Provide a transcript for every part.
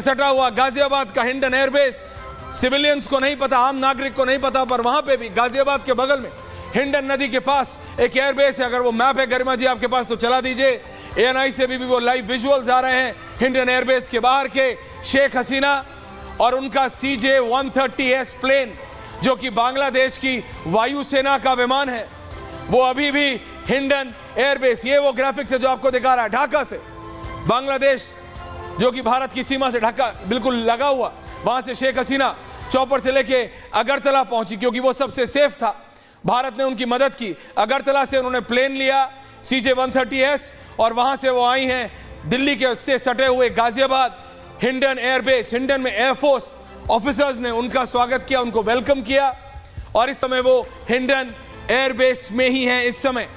सटा हुआ गाजियाबाद का हिंडन एयरबेस, सिविलियंस को नहीं पता, आम नागरिक को नहीं पता, पर वहां पे भी गाजियाबाद के बगल में हिंडन नदी के पास एक एयरबेस है। अगर वो मैप है गरिमा जी आपके पास तो चला दीजिए। ANI से भी वो लाइव विजुअल्स आ रहे हैं हिंडन एयरबेस के बाहर के। शेख हसीना और उनका CJ-130S प्लेन, जो कि बांग्लादेश की वायुसेना का विमान है, वो अभी भी हिंडन एयरबेस, ये वो ग्राफिक्स है जो आपको दिखा रहा है, ढाका से बांग्लादेश, जो कि भारत की सीमा से ढाका बिल्कुल लगा हुआ, वहां से शेख हसीना चौपर से लेके अगरतला पहुंची, क्योंकि वो सबसे सेफ था। भारत ने उनकी मदद की। अगरतला से उन्होंने प्लेन लिया CJ-130S और वहां से वो आई हैं दिल्ली के उससे सटे हुए गाजियाबाद हिंडन एयरबेस। हिंडन में एयरफोर्स ऑफिसर्स ने उनका स्वागत किया, उनको वेलकम किया, और इस समय वो हिंडन एयरबेस में ही हैं। इस समय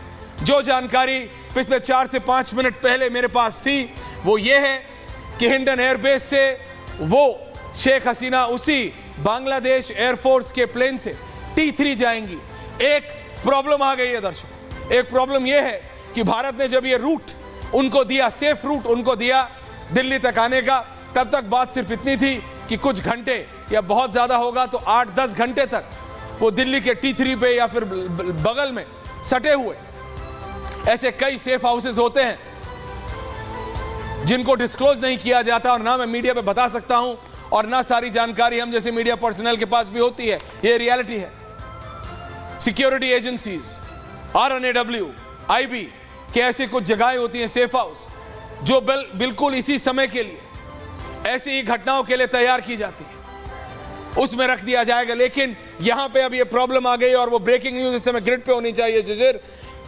जो जानकारी पिछले 4 से 5 मिनट पहले मेरे पास थी वो ये है कि हिंडन एयरबेस से वो शेख हसीना उसी बांग्लादेश एयरफोर्स के प्लेन से T3 जाएंगी। एक प्रॉब्लम आ गई है दर्शकों, एक प्रॉब्लम यह है कि भारत ने जब ये रूट उनको दिया, सेफ रूट उनको दिया दिल्ली तक आने का, तब तक बात सिर्फ इतनी थी कि कुछ घंटे या बहुत ज्यादा होगा तो 8-10 घंटे तक वो दिल्ली के T3 पे या फिर बगल में सटे हुए ऐसे कई सेफ हाउसेस होते हैं जिनको डिस्क्लोज नहीं किया जाता, और ना मैं मीडिया पे बता सकता हूं और ना सारी जानकारी हम जैसे मीडिया पर्सनल के पास भी होती है। ये रियलिटी है। सिक्योरिटी एजेंसीज, RNAW, IB के ऐसी कुछ जगहें होती हैं, सेफ हाउस, जो बिल्कुल इसी समय के लिए, ऐसी ही घटनाओं के लिए तैयार की जाती है, उसमें रख दिया जाएगा। लेकिन यहां पे अब ये प्रॉब्लम आ गई, और वो ब्रेकिंग न्यूज इस समय ग्रिड पे होनी चाहिए जिजर,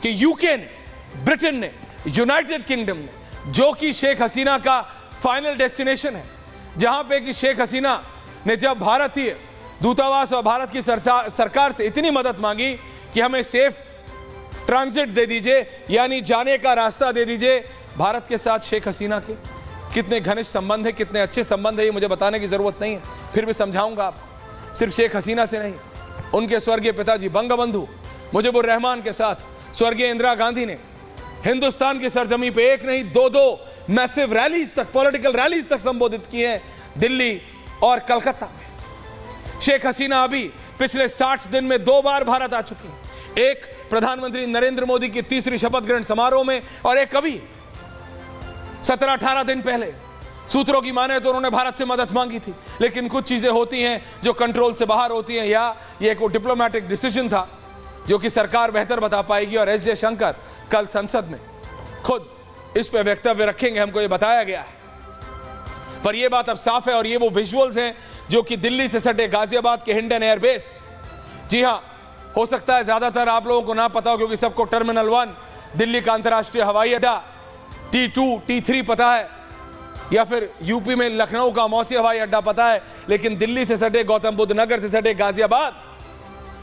कि यूके ने, ब्रिटेन ने, यूनाइटेड किंगडम ने, जो कि शेख हसीना का फाइनल डेस्टिनेशन है, जहां पे कि शेख हसीना ने जब भारतीय दूतावास और भारत की सरकार से इतनी मदद मांगी कि हमें सेफ ट्रांजिट दे दीजिए, यानी जाने का रास्ता दे दीजिए। भारत के साथ शेख हसीना के कितने घनिष्ठ संबंध है, कितने अच्छे संबंध है, ये मुझे बताने की जरूरत नहीं है, फिर भी समझाऊंगा आपको। सिर्फ शेख हसीना से नहीं, उनके स्वर्गीय पिताजी बंगबंधु मुजीबुर रहमान के साथ स्वर्गीय इंदिरा गांधी ने हिंदुस्तान की सरजमी पे एक नहीं 2 मैसिव रैलीज तक, पॉलिटिकल रैलीज तक संबोधित किए हैं दिल्ली और कलकत्ता में। शेख हसीना अभी पिछले 60 दिन में 2 बार भारत आ चुकी है, एक प्रधानमंत्री नरेंद्र मोदी की 3री शपथ ग्रहण समारोह में, और एक अभी 17-18 दिन पहले। सूत्रों की माने तो उन्होंने भारत से मदद मांगी थी, लेकिन कुछ चीजें होती हैं जो कंट्रोल से बाहर होती हैं, या ये एक डिप्लोमेटिक डिसीजन था जो कि सरकार बेहतर बता पाएगी। और S जयशंकर कल संसद में खुद इस पे वक्तव्य रखेंगे, हमको ये बताया गया है। पर ये बात अब साफ है, और ये वो विजुअल्स हैं जो कि दिल्ली से सटे गाजियाबाद के हिंडन एयरबेस। जी हां, हो सकता है ज्यादातर आप लोगों को ना पता हो, क्योंकि सबको टर्मिनल 1 दिल्ली का अंतर्राष्ट्रीय हवाई अड्डा, T2 T3 पता है, या फिर यूपी में लखनऊ का मौसी हवाई अड्डा पता है, लेकिन दिल्ली से सटे, गौतम बुद्ध नगर से सटे गाजियाबाद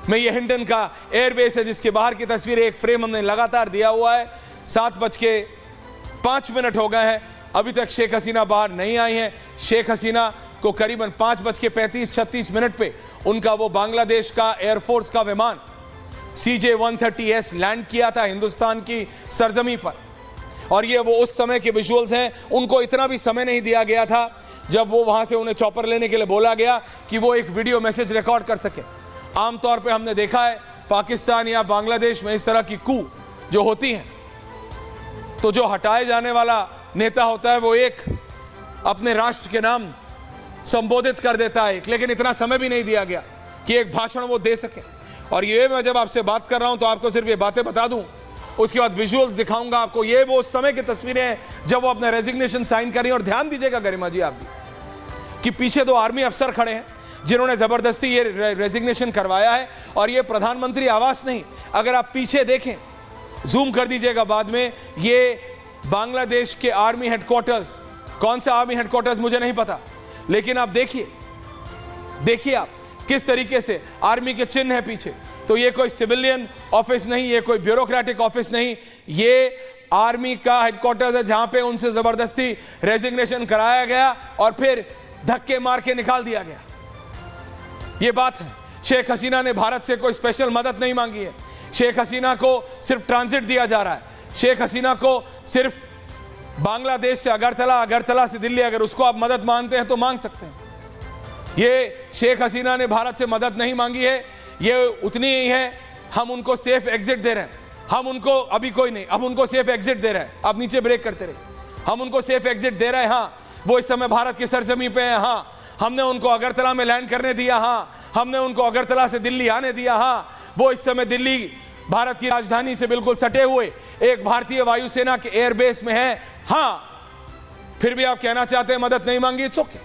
में ये हिंडन का एयरबेस है, जिसके बाहर की तस्वीर एक फ्रेम हमने लगातार दिया हुआ है। 7:05 हो गए हैं, अभी तक शेख हसीना बाहर नहीं आई हैं। शेख हसीना को करीबन 5:35-36 पे उनका वो बांग्लादेश का एयरफोर्स का विमान CJ-130S लैंड किया था हिंदुस्तान की सरजमी पर, और ये वो उस समय के विजुअल्स हैं। उनको इतना भी समय नहीं दिया गया था जब वो वहां से उन्हें चॉपर लेने के लिए बोला गया कि वो एक वीडियो मैसेज रिकॉर्ड कर सके। आमतौर पे हमने देखा है पाकिस्तान या बांग्लादेश में इस तरह की कू जो होती हैं, तो जो हटाए जाने वाला नेता होता है वो एक अपने राष्ट्र के नाम संबोधित कर देता है, लेकिन इतना समय भी नहीं दिया गया कि एक भाषण वो दे सके। और ये मैं जब आपसे बात कर रहा हूं तो आपको सिर्फ ये बातें बता दूं, उसके बाद विजुअल्स दिखाऊंगा आपको। ये वो उस समय की तस्वीरें हैं जब वो अपना रेजिग्नेशन साइन करी। और ध्यान दीजिएगा गरिमा जी आप भी, कि पीछे 2 आर्मी अफसर खड़े हैं जिन्होंने जबरदस्ती ये रेजिग्नेशन करवाया है, और ये प्रधानमंत्री आवास नहीं, अगर आप पीछे देखें, जूम कर दीजिएगा बाद में, ये बांग्लादेश के आर्मी हेडक्वार्टर्स, कौन सा आर्मी हेडक्वार्टर्स मुझे नहीं पता, लेकिन आप देखिए आप किस तरीके से आर्मी के चिन्ह है पीछे। तो ये कोई सिविलियन ऑफिस नहीं, ये कोई ब्यूरोक्रेटिक ऑफिस नहीं, ये आर्मी का हेडक्वार्टर्स है, जहां पे उनसे जबरदस्ती रेजिग्नेशन कराया गया और फिर धक्के मार के निकाल दिया गया। ये बात है। शेख हसीना ने भारत से कोई स्पेशल मदद नहीं मांगी है। शेख हसीना को सिर्फ ट्रांजिट दिया जा रहा है। शेख हसीना को सिर्फ बांग्लादेश से अगरतला, अगरतला से दिल्ली, अगर उसको आप मदद मांगते हैं तो मांग सकते हैं। ये शेख हसीना ने भारत से मदद नहीं मांगी है, ये उतनी ही है, हम उनको सेफ एग्जिट दे रहे हैं। हम उनको अभी कोई नहीं, अब उनको सेफ एग्जिट दे रहे हैं। आप नीचे ब्रेक करते रहे, हम उनको सेफ एग्जिट दे रहे हैं। हाँ, वो इस समय भारत की सरजमी पे हैं। हाँ, हमने उनको अगरतला में लैंड करने दिया। हाँ, हमने उनको अगरतला से दिल्ली आने दिया। हाँ, वो इस समय दिल्ली भारत की राजधानी से बिल्कुल सटे हुए एक भारतीय वायुसेना के एयरबेस में है। हाँ, फिर भी आप कहना चाहते हैं मदद नहीं मांगी, इट्स ओके।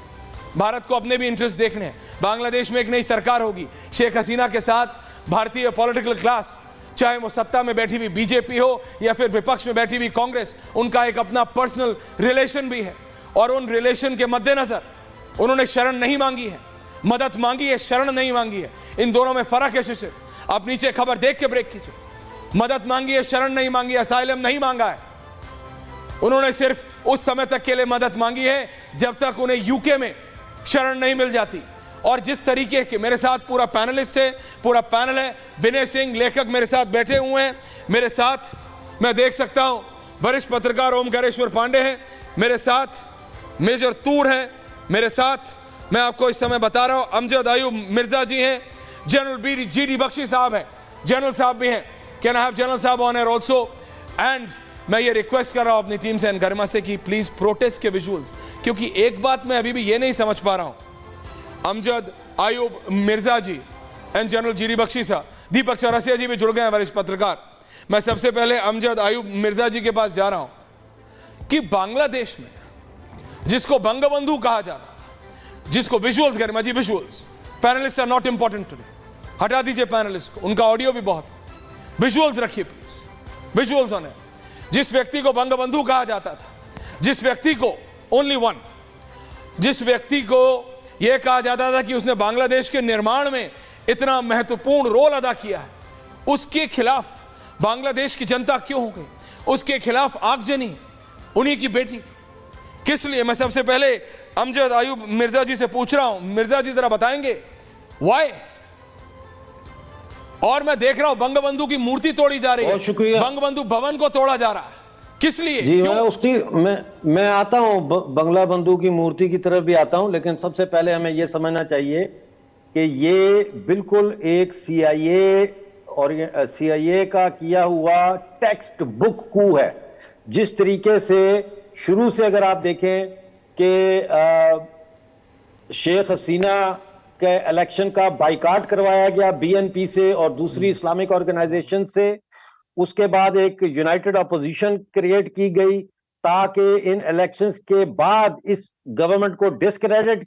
भारत को अपने भी इंटरेस्ट देखने हैं। बांग्लादेश में एक नई सरकार होगी, शेख हसीना के साथ भारतीय पॉलिटिकल क्लास, चाहे वो सत्ता में बैठी हुई बीजेपी हो या फिर विपक्ष में बैठी हुई कांग्रेस, उनका एक अपना पर्सनल रिलेशन भी है। और उन रिलेशन के मद्देनजर उन्होंने शरण नहीं मांगी है, मदद मांगी है, शरण नहीं मांगी है। इन दोनों में फर्क है शिशिर। आप नीचे खबर देख के ब्रेक कीजिए। मदद मांगी है, शरण नहीं मांगी, असाइलम नहीं मांगा है। उन्होंने सिर्फ उस समय तक के लिए मदद मांगी है जब तक उन्हें यूके में शरण नहीं मिल जाती। और जिस तरीके के, मेरे साथ पूरा पैनलिस्ट है, पूरा पैनल है, विनय सिंह लेखक मेरे साथ बैठे हुए हैं, मेरे साथ मैं देख सकता हूं वरिष्ठ पत्रकार ओमकारेश्वर पांडे हैं, मेरे साथ मेजर तूर है, मेरे साथ मैं आपको इस समय बता रहा हूं अमजद आयूब मिर्जा जी हैं, जनरल GD बख्शी साहब हैं, जनरल साहब भी हैं। कैन आई हैव जनरल साहब ऑन एयर ऑल्सो? एंड मैं ये रिक्वेस्ट कर रहा हूं अपनी टीम से गरिमा से कि प्लीज प्रोटेस्ट के विजुअल्स, क्योंकि एक बात मैं अभी भी ये नहीं समझ पा रहा हूं, अमजद आयूब मिर्जा जी एंड जनरल GD बख्शी साहब, दीपक चौरसिया जी भी जुड़ गए हैं, वरिष्ठ पत्रकार। मैं सबसे पहले अमजद आयूब मिर्जा जी के पास जा रहा हूं कि बांग्लादेश में जिसको बंगबंधु कहा जाता था, जिसको visuals, Garima ji visuals, panelist are not important today, हटा दीजिए पैनलिस्ट को, उनका ऑडियो भी बहुत, विजुअल्स रखिए प्लीज, विजुअल्स ऑन है। जिस व्यक्ति को बंगबंधु कहा जाता था, जिस व्यक्ति को ओनली वन, जिस व्यक्ति को यह कहा जाता था कि उसने बांग्लादेश के निर्माण में इतना महत्वपूर्ण रोल अदा किया है, उसके खिलाफ बांग्लादेश की जनता क्यों हो गई? उसके खिलाफ आगजनी उन्हीं की बेटी, किस लिए? मैं सबसे पहले अमजद आयूब मिर्जा जी से पूछ रहा हूं, मिर्जा जी जरा बताएंगे व्हाई? और मैं देख रहा हूं बंगबंधु की मूर्ति तोड़ी जा रही है, बंगबंधु भवन को तोड़ा जा रहा है, किस लिए? जी, मैं आता हूं बंगला बंधु की मूर्ति की तरफ भी आता हूं, लेकिन सबसे पहले हमें यह समझना चाहिए कि ये बिल्कुल एक CIA का किया हुआ टेक्स्ट बुक कू है। जिस तरीके से शुरू से अगर आप देखें कि शेख हसीना के इलेक्शन का बाइकाट करवाया गया BNP से और दूसरी इस्लामिक ऑर्गेनाइजेशन से, उसके बाद एक यूनाइटेड अपोजिशन क्रिएट की गई ताकि इन इलेक्शंस के बाद इस गवर्नमेंट को डिस्क्रेडिट